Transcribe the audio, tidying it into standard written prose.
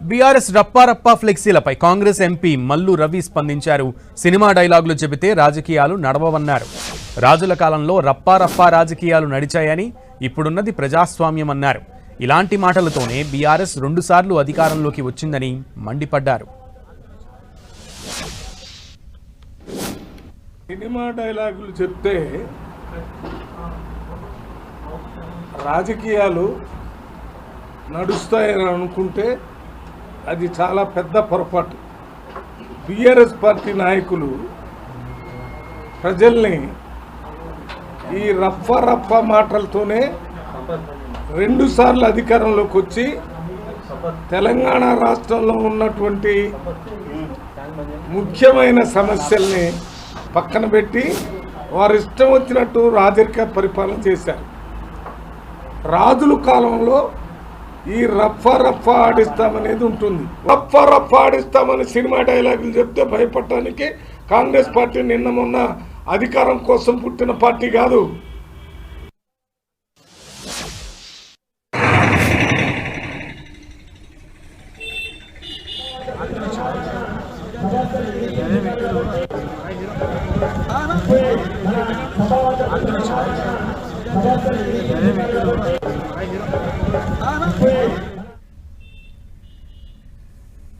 BRS రప్పారప్పా ఫ్లెక్సీలపై Congress MP Mallu Ravi స్పందించారు. Cinema డైలాగులు చెబితే రాజకీయాలు నడవవన్నారు. రాజుల కాలంలో రప్పారప్పా రాజకీయాలు నడిచాయని, ఇప్పుడున్నది ప్రజాస్వామ్యం అన్నారు. ఇలాంటి మాటలతోనే బీఆర్ఎస్ 2 సార్లు అధికారంలోకి వచ్చిందని మండిపడ్డారు. సినిమా డైలాగులు చెప్తే రాజకీయాలు నడుస్తాయని అనుకుంటే అది చాలా పెద్ద పొరపాటు. బీఆర్ఎస్ పార్టీ నాయకులు ప్రజల్ని ఈ రప్ప మాటలతోనే 2 సార్లు అధికారంలోకి వచ్చి తెలంగాణ రాష్ట్రంలో ఉన్నటువంటి ముఖ్యమైన సమస్యల్ని పక్కన పెట్టి వారు ఇష్టం వచ్చినట్టు రాజరిక పరిపాలన చేశారు. రాజుల కాలంలో ఈ రప్ప ఆడిస్తామనేది ఉంటుంది. రప్ప ఆడిస్తామని సినిమా డైలాగులు చెప్తే భయపడటానికి కాంగ్రెస్ పార్టీ నిన్న మొన్న అధికారం కోసం పుట్టిన పార్టీ కాదు.